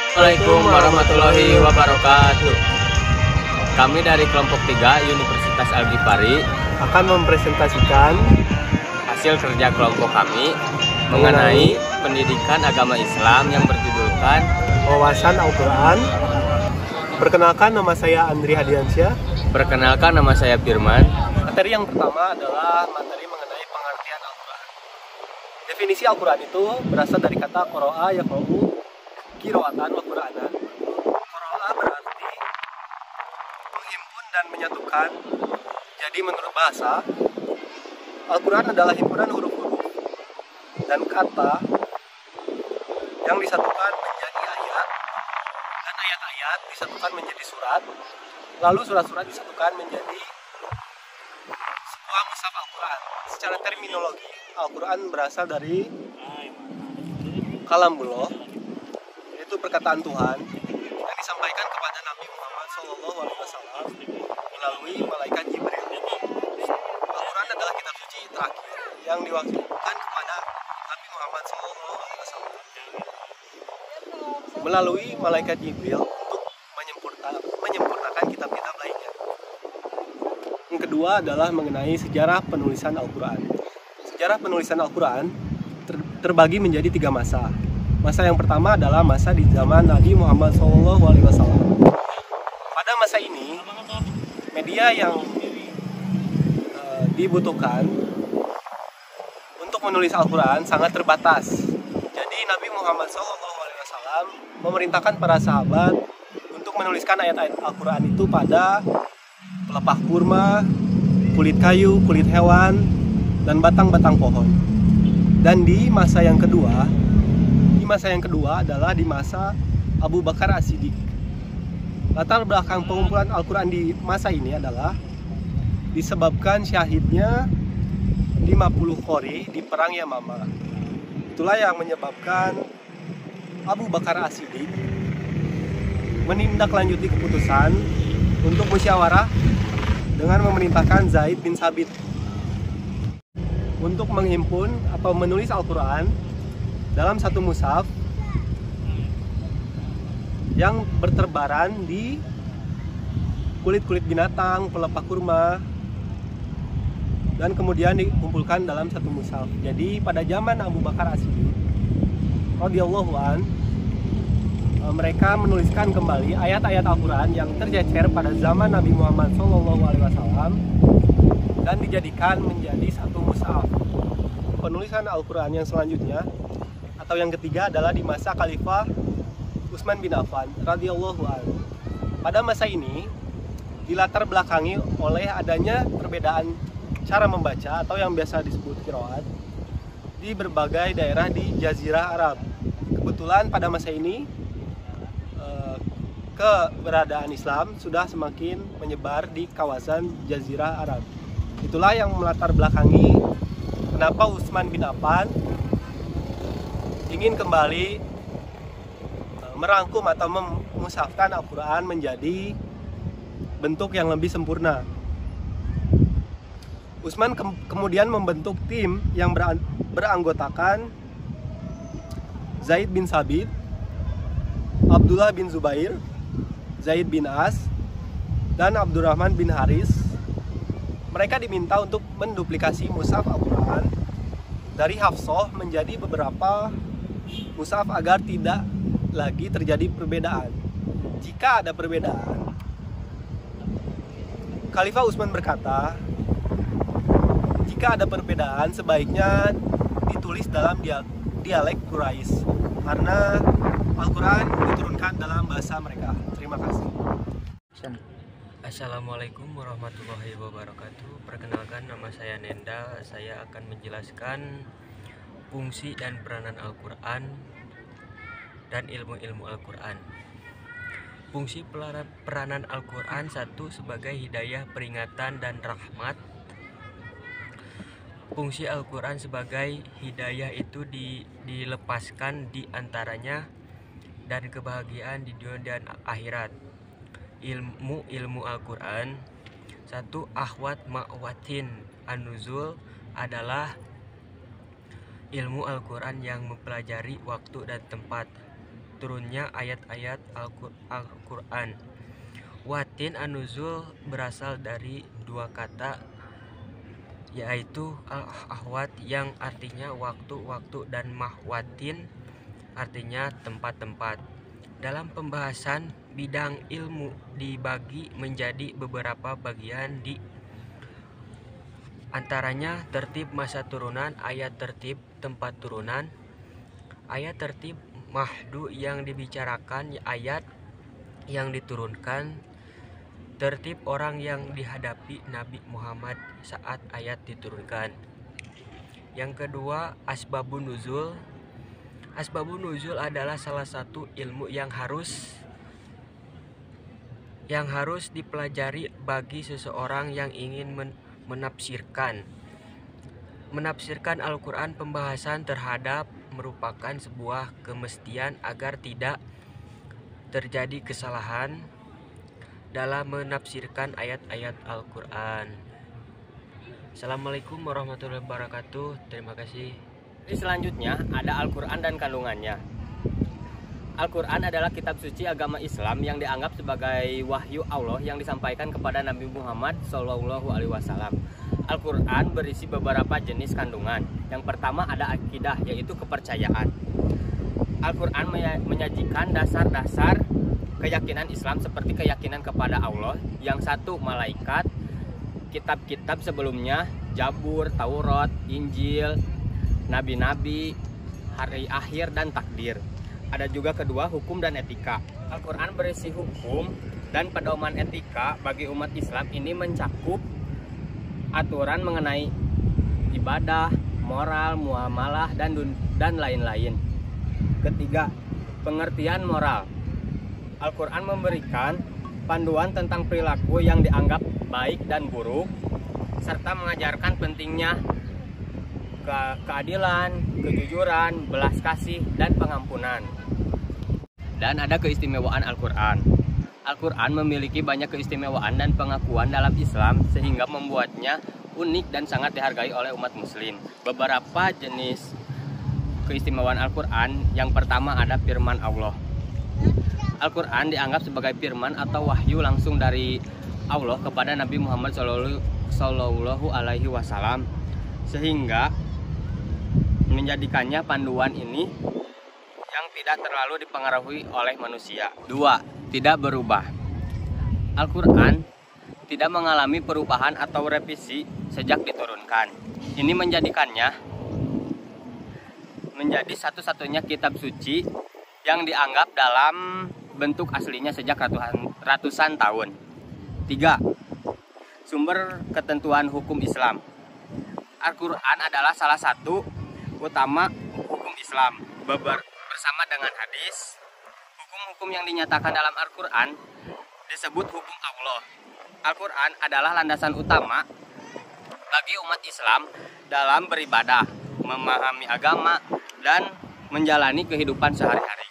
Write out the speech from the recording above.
Assalamualaikum warahmatullahi wabarakatuh. Kami dari kelompok 3 Universitas Al-Ghifari akan mempresentasikan hasil kerja kelompok kami mengenai pendidikan agama Islam yang berjudulkan wawasan Al-Quran. Perkenalkan, nama saya Andri Hadiansyah. Perkenalkan, nama saya Firman. Materi yang pertama adalah materi mengenai pengertian Al-Quran. Definisi Al-Quran itu berasal dari kata qoro'a yaqra'u qira'atan wa qur'anan. Qoro'a berarti menghimpun dan menyatukan. Jadi menurut bahasa, Al-Quran adalah himpunan huruf-huruf dan kata yang disatukan menjadi ayat, dan ayat-ayat disatukan menjadi surat, lalu surat-surat disatukan menjadi sebuah mushaf Al-Quran. Secara terminologi, Al-Quran berasal dari kalamullah, yaitu perkataan Tuhan yang disampaikan kepada Nabi Muhammad SAW melalui malaikat Jibril. Al-Quran adalah kitab suci terakhir yang diwahyukan kepada Nabi Muhammad SAW melalui malaikat Jibril untuk menyempurnakan kitab-kitab lainnya. Yang kedua adalah mengenai sejarah penulisan Al-Quran. Sejarah penulisan Al-Quran terbagi menjadi 3 masa. Masa yang pertama adalah masa di zaman Nabi Muhammad SAW. Pada masa ini, media yang dibutuhkan untuk menulis Al-Quran sangat terbatas. Jadi Nabi Muhammad SAW memerintahkan para sahabat untuk menuliskan ayat-ayat Al-Quran itu pada pelepah kurma, kulit kayu, kulit hewan, dan batang-batang pohon. Dan di masa yang kedua adalah di masa Abu Bakar As-Siddiq. Latar belakang pengumpulan Al-Quran di masa ini adalah disebabkan syahidnya 50 qori di perang Yamamah. Itulah yang menyebabkan Abu Bakar As-Siddiq menindaklanjuti keputusan untuk musyawarah dengan memerintahkan Zaid bin Sabit untuk menghimpun atau menulis Al-Quran dalam satu mushaf yang berterbaran di kulit-kulit binatang, pelepah kurma, dan kemudian dikumpulkan dalam satu mushaf. Jadi pada zaman Abu Bakar As-Siddiq radhiyallahu an, mereka menuliskan kembali ayat-ayat Al-Quran yang tercecer pada zaman Nabi Muhammad SAW dan dijadikan menjadi satu mushaf. Penulisan Al-Quran yang selanjutnya atau yang ketiga adalah di masa Khalifah Utsman bin Affan radhiyallahu anhu. Pada masa ini dilatar belakangi oleh adanya perbedaan cara membaca atau yang biasa disebut qiraat di berbagai daerah di Jazirah Arab. Kebetulan pada masa ini keberadaan Islam sudah semakin menyebar di kawasan Jazirah Arab. Itulah yang melatar belakangi kenapa Utsman bin Affan ingin kembali merangkum atau memushafkan Al-Quran menjadi bentuk yang lebih sempurna. Utsman kemudian membentuk tim yang beranggotakan Zaid bin Sabit, Abdullah bin Zubair, Zaid bin As, dan Abdurrahman bin Haris. Mereka diminta untuk menduplikasi mushaf Al-Quran dari Hafsah menjadi beberapa mushaf agar tidak lagi terjadi perbedaan. Jika ada perbedaan, Khalifah Utsman berkata, jika ada perbedaan sebaiknya ditulis dalam dialek Quraisy karena Al-Quran diturunkan dalam bahasa mereka. Terima kasih. Assalamualaikum warahmatullahi wabarakatuh. Perkenalkan, nama saya Nenda. Saya akan menjelaskan fungsi dan peranan Al-Quran dan ilmu-ilmu Al-Quran. Fungsi peranan Al-Quran: 1. Sebagai hidayah, peringatan, dan rahmat. Fungsi Al-Quran sebagai hidayah itu dilepaskan di antaranya dan kebahagiaan di dunia dan akhirat. Ilmu Al-Quran: 1. Ahwat ma'watin an-nuzul adalah ilmu Al-Quran yang mempelajari waktu dan tempat. turunnya ayat-ayat Al-Quran. Watin an-nuzul berasal dari dua kata, yaitu al-ahwat yang artinya waktu-waktu dan mahwatin artinya tempat-tempat. Dalam pembahasan bidang ilmu dibagi menjadi beberapa bagian, di antaranya tertib masa turunan, ayat tertib tempat turunan, ayat tertib mahdu yang dibicarakan, ayat yang diturunkan, tertib orang yang dihadapi Nabi Muhammad saat ayat diturunkan. Yang kedua, asbabun nuzul. Asbabun nuzul adalah salah satu ilmu yang harus dipelajari bagi seseorang yang ingin menafsirkan Al-Quran. Pembahasan terhadap merupakan sebuah kemestian agar tidak terjadi kesalahan dalam menafsirkan ayat-ayat Al-Quran. Assalamualaikum warahmatullahi wabarakatuh. Terima kasih. Selanjutnya ada Al-Quran dan kandungannya. Al-Quran adalah kitab suci agama Islam yang dianggap sebagai wahyu Allah yang disampaikan kepada Nabi Muhammad SAW. Al-Quran berisi beberapa jenis kandungan. Yang pertama ada akidah, yaitu kepercayaan. Al-Quran menyajikan dasar-dasar keyakinan Islam seperti keyakinan kepada Allah, yang satu malaikat, kitab-kitab sebelumnya, Zabur, Taurat, Injil, nabi-nabi, hari akhir, dan takdir. Ada juga kedua, hukum dan etika. Al-Quran berisi hukum dan pedoman etika bagi umat Islam. Ini mencakup aturan mengenai ibadah, moral, muamalah, dan lain-lain. Ketiga, pengertian moral. Al-Quran memberikan panduan tentang perilaku yang dianggap baik dan buruk, serta mengajarkan pentingnya keadilan, kejujuran, belas kasih, dan pengampunan. Dan ada keistimewaan Al-Quran. Al-Quran memiliki banyak keistimewaan dan pengakuan dalam Islam sehingga membuatnya unik dan sangat dihargai oleh umat muslim. Beberapa jenis keistimewaan Al-Quran, yang pertama ada firman Allah. Al-Quran dianggap sebagai firman atau wahyu langsung dari Allah kepada Nabi Muhammad SAW, sehingga menjadikannya panduan ini yang tidak terlalu dipengaruhi oleh manusia. 2. Tidak berubah. Al-Quran tidak mengalami perubahan atau revisi sejak diturunkan. Ini menjadikannya menjadi satu-satunya kitab suci yang dianggap dalam bentuk aslinya sejak ratusan tahun. 3. Sumber ketentuan hukum Islam. Al-Quran adalah salah satu utama hukum Islam. Bersama dengan hadis, hukum-hukum yang dinyatakan dalam Al-Quran disebut hukum Allah. Al-Quran adalah landasan utama bagi umat Islam dalam beribadah, memahami agama, dan menjalani kehidupan sehari-hari.